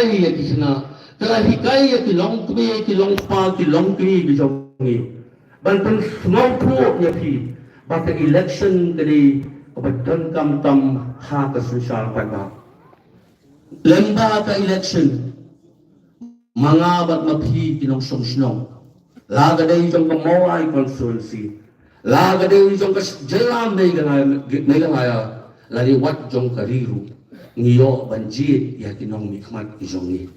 ya kisna telah hikai ya kilong kwe kilong pa kilong kwe bijongi banten semua pro ya pi baka election dari kebetulan kam tam ha ka susal pada lemba ka election mga bat mapi kinong song laga day jong ka mawai constituency laga day jong ka jelam megaya lari wat jong kariru ngiyo banjit ya kinong mikmat ijongi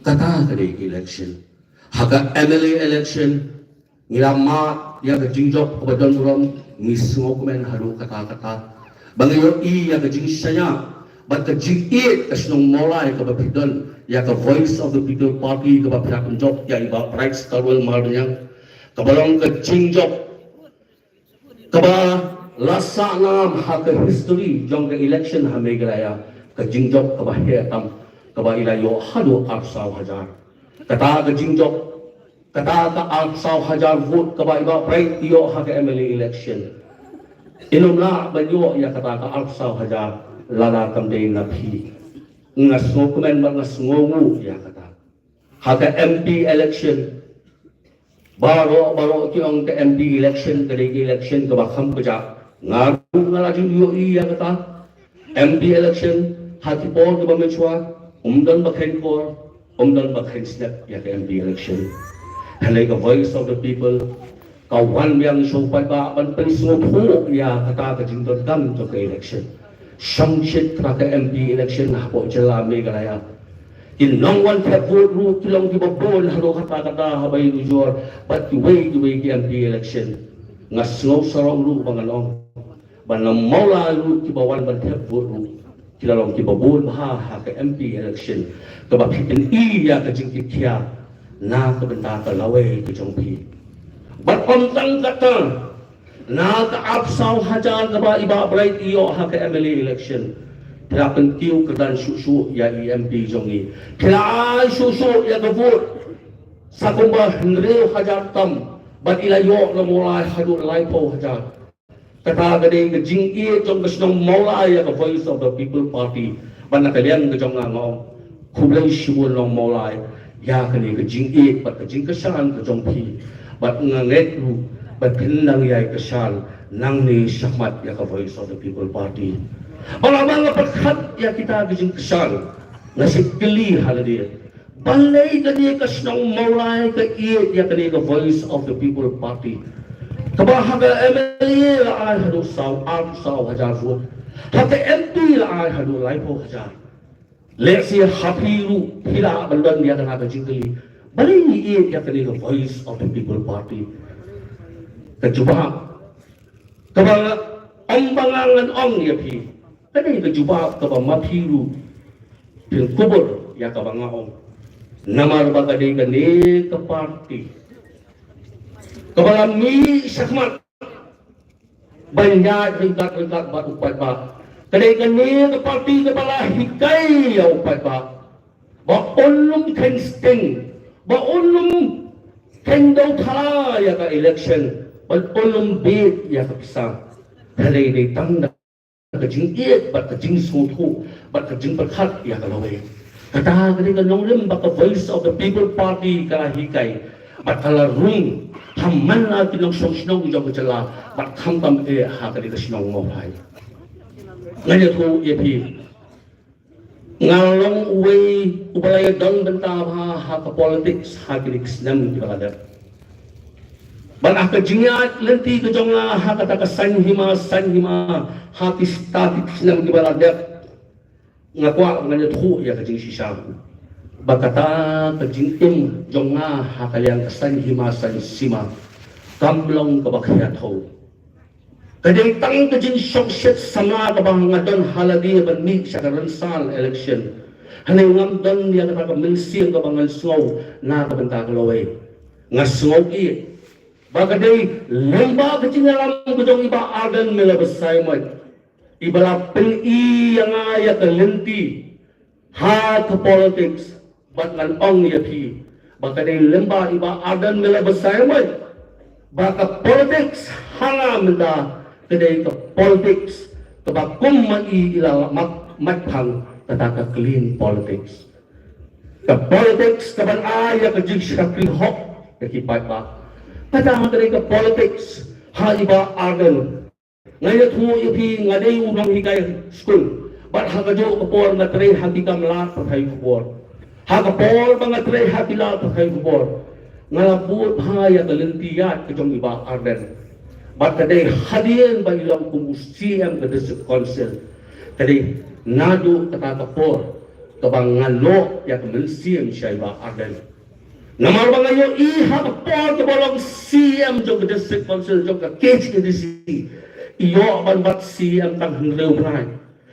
kata kadai election haga MLA election ngilama ya ka jingjok badon rom mismo komen haru kata bangayo ya ka jingsanya but ka jingit kasnong molay ka bapidon ya ka voice of the people party ka bapidon job ya iba rights tarwel marnyang kabalong ka jingjok kaba lasa nam haga history jong ka election hamegraya ka jingjok ka bahiyatam ka ba ilayo hado 8,000 kata ka jingjok kata ka 8,000 vote ka ba iba right iyo haga MLA election inumla banyo ya kata ka 8,000 lala kamday na pi ngasngo kumen ba ngasngo ya kata haga MP election baro kiyong ka MP election ka election ka ba kam ka ngaru ngalajin iyo iya kata MP election hati por ka ba mechwa umdan bakhen kor umdan bakhen snap ya ka MP election halay ka voice of the people ka wan yang show pa ba ban penso ho ya kata ka jingdon dam to ka election shamshit ka MP election ha po jala me galaya in no one have vote ru kilong di babol halo kata habay ujor but the way ki MP election ngasno sarong lu bangalong banam maula lu ki bawan ban have vote ru kilalong ki babol ha ka MP election ka ba pitin iya ka jingkit kya na ka benda ka lawe ka jongpi but kontang kata na ka apsaw hajar ka ba iba bright iyo ha ka MLA election kaya pentiu ka dan susu ya MP jongi kaya susu ya ka vote sa kumba henreo hajar tam but ilayo na mulai hadu laipo hajar kata gading ka jingki jong kasnong mulai ya ka voice of the people party ban nakalian ka jong ngong kublay shibul ng mulai ya kani ka jingki but ka jingkasan ka jongpi but nganget lu but pinang ya kasal nang ni syahmat ya ka voice of the people party mga pagkat ya kita ka jingkasan na sikili haladir balay kani kasnong mulai ka iit ya kani ka voice of the people party kabahaga MLA la ay hadu saw hajar vote hata MP la ay hadu laipo hajar lesi hapiru hila baldan dia kana jingli bali ni ya kani the voice of the people party kajuba kabang ambangan ong ya pi kani kajuba kabang mapiru pil kubur ya kabang ong namar bagade kani ke party kabang mi syahmat banyak ringkat batu pat kadai kani ke parti kepala hikai ya upat ba onlum kensting ba onlum kendau thala ya ka election ba onlum bid ya ka pisa kadai dei tangda ka jingit ba ka jing sutu ba ka jing perkhat ya ka lawe kata kadai ka nonglim ba ka voice of the people party ka hikai ba kala rung hamman na tinong song jong jala ba khamtam e ha kadai ka sinong mo hai nganya tu yepi ngalong uwe upalaya dong benta ha ka politics ha kiks nam di balada ban aka jingat lenti ke jonga ha kata ka sanhima ha static nam di balada ngakwa nganya tu ya ka jing sisa bakata ka jingim jonga ha kaliang ka sanhima sima kamlong ka bakhya tho kadang tang kajin shokshit sama kabang ngadon halagi ban mi sa karansal election hanay ngam don ya ka milsi kabang slow na kabanta kalaway nga slow ki bagaday lemba kajin alam gudong iba adan mila basay mo ibala pil yang ya kalenti ha ka politics bat nan ong yapi bagaday lemba iba adan mila basay mo baka politics hanga menda kadai ka politics kabak kung mai ilala matphang tataka clean politics Ka politics kaban aya ka jig shakri hok kipai ba. Kata materi ka politics ha iba arden. Ngaya tu ipi ngadai unang higay school. But ha ka jo kapor na tre hati kam la patay kapor. Ha kapor mga tre hati la patay kapor. Ngalabut ha ya talentiyat ka jong iba arden. But kadai hadian ba ilang kumusiyang ka district council. Kadai nado kata kapor. Kabang ngalo ya kemensiam siya iba arden. Namar bang ayo iha kapor kabalong siyam jong district council jong ka cage ka disi. Iyo ban bat siyam tang henleu brai.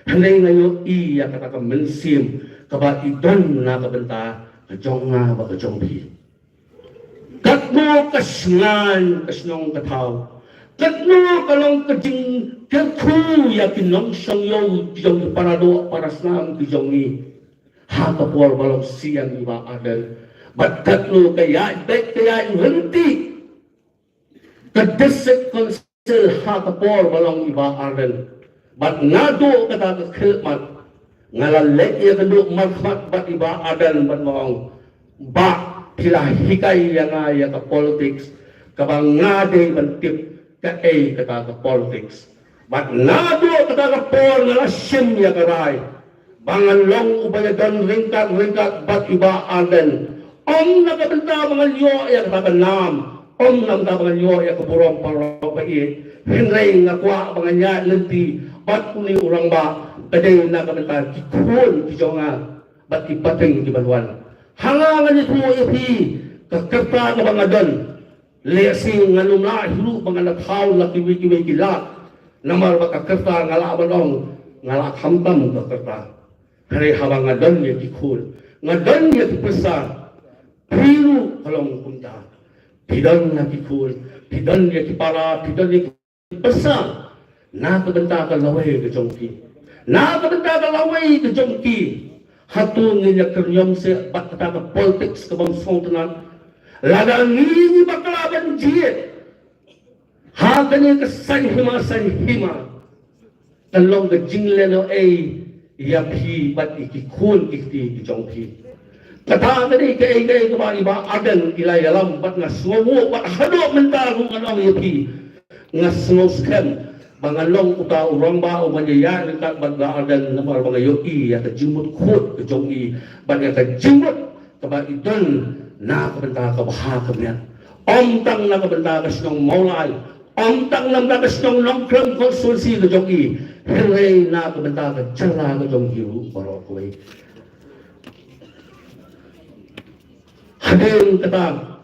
Henleu ngayo iya kata kemensiam kaba idon na kabenta ka jong nga ba ka jong bi. Katno kasngan kasnong kataw. Katno kalong kajing katu ya kinong siyang yaw jong parado parasnam ki jong i. Hakapor balong siyang iba adel. Ba't katlo kaya, ba't kaya henti? Kadesek konsil hakapor balong iba adel. Ba't nado kata kakilmat. Ngalalek ya kado marmat ba't iba adel ba't maong. Ba pila hikay ya nga ya ka politics. Kabang ngade bantip ka kata ka politics. Ba't nado kata kapor ngalasim ya karay. Bangan long ubayadan ringkat bat iba aden. Om nakabenta mga liyo ya katakanam. Om nakabenta mga liyo ya kaburong parang bait. Henry nga kwa mga niya lenti. Bat kuni urang ba. Kaday nakabenta kikun kisaw nga. Bat ipating di balwan. Hangangan ito ipi. Kakarta ka mga don. Lesing nga nuna hilu mga nathaw na kiwi-kiwi kila. Namar ba kakarta nga laban nga lakhamtam kakarta. Hari habang ngadon niya kikul, ngadon niya kipasa, pilu kalong punta, pidon na kikul, pidon niya kipara, pidon niya kipasa, nakabenta ka laway ka jongki, nakabenta ka laway ka jongki, hatun niya karyom sa bakta ka politics ka bang sontanan, lagang nini bakalaban jiyet, haga niya ka sanhima, talong ka jingleno ay, ya pi bat ikikun ikti jongki kata tadi ke ba iba adan ilai dalam bat ngasngowo bat hado mental kung ano ya pi ngasngoskan bangalong uta urang ba o manyaya dekat bat ga adan namar bangayo i ya kajimut khut ke jongi bat ya kajimut kaba idon na kabenta ka baha kamyan om tang na kabenta ka snong maulay om tang nam na ka snong nongkrem konsulsi ke jongi Henry na kabenta ka chala ka jong hiru para kowe. Hadin kata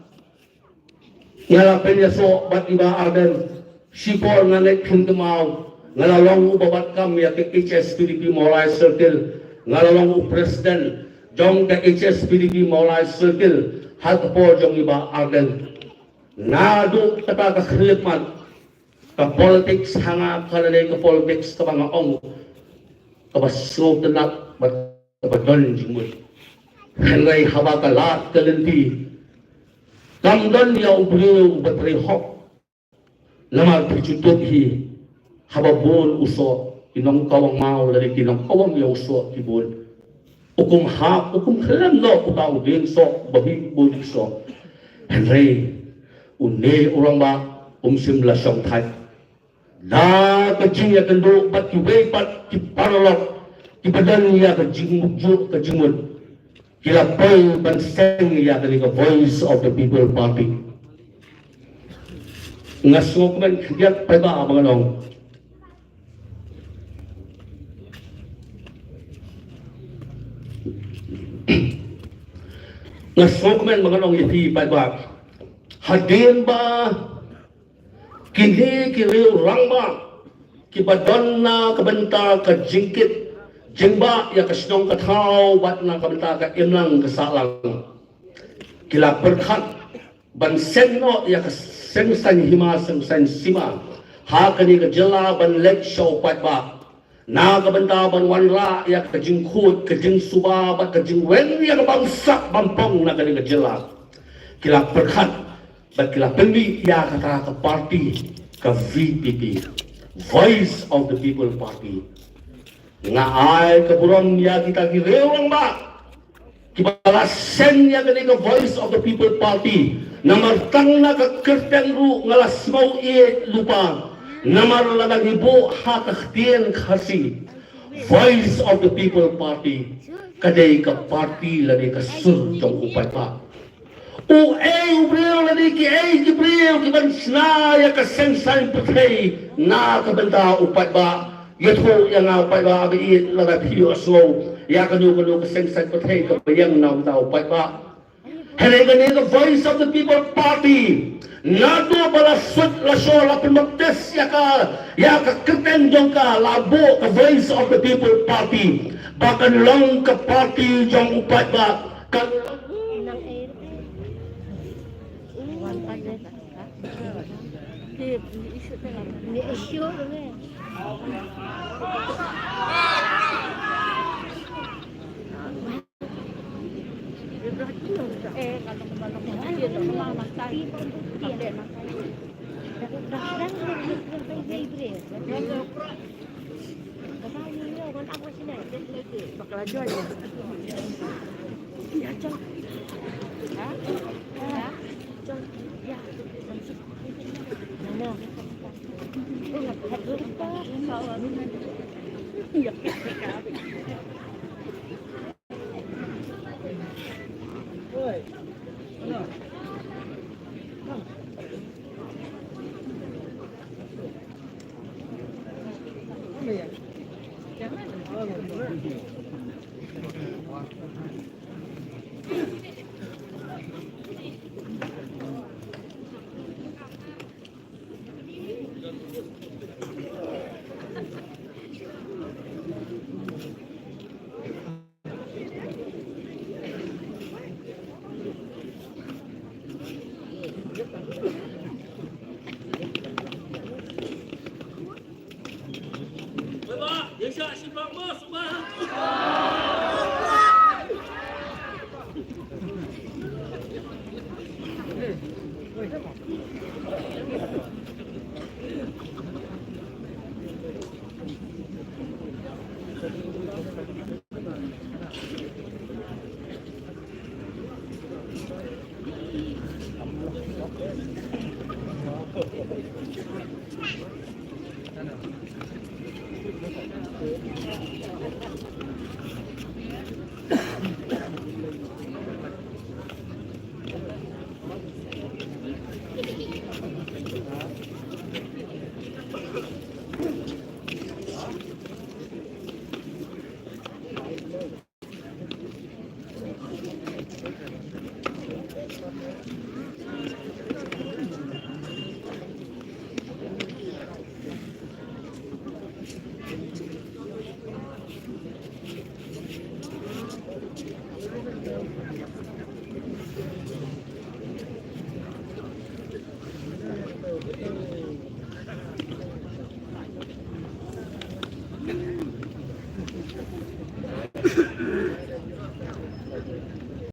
ngala penyaso bat iba arden sipor nganek kemau ngalalong ubabat kam ya ke HSPDP Molai Circle ngalalong presiden jong ke HSPDP Molai Circle hat por jong iba arden nadu kata ka khilmat ka politics hanga kalay ka politics ka mga ong kabasog tanak badon jingmoy hangay hawa ka lahat kalenti kamdan ya ubriyo batri hok namag pichutot hi hababon uso inong kawang mau lari kinong kawang ya uso ibon ukum halam no utaw din so babi budi so hangay unne orang ba simla syong thai na kajing ya kendo bat kiwe pat kiparalok kipadan ya kajing mukju kajingun kilapay banseng ya kanika voice of the people party ngasok man kiyat pa ba mga nong ngasok man mga nong iti pa ba hadin ba kini kiriw rangba kibadon na kabenta ka jingkit jingba ya kasnong kataw bat na kabenta ka imlang kasalang kila perkat bansen no ya kaseng san hima sang san sima ha kani ka jela ban lek show pat ba na kabenta ban wanra ya ka jingkut ka jing suba bat ka jing wen ya ka bangsak bampong na kani ka jela kila perkat But kila pembi ya kata ke parti ke VPP, Voice of the People Party. Nga ay keburon ya kita kirewang ba? Kibalasen niya gani ka Voice of the People Party. Namartang na kakirteng ru ngalas mau lupa. Namarlagang ibu hakaktien kasi. Voice of the People Party. Kadai ka party lagi ka surjong upay pa. Ubril lagi ki Gibril kiban snaya ka sensay putay na kabenta upay ba. Yato yang upay ba abi lagi slow. Ya kanyo kasensay putay ka bayang na upay ba. Hele gani the Voice of the People Party. Nado bala sut la shola pimagtes ya ka ketendong ka labo ka Voice of the People Party. Bahkan long ka party jong upat ba ka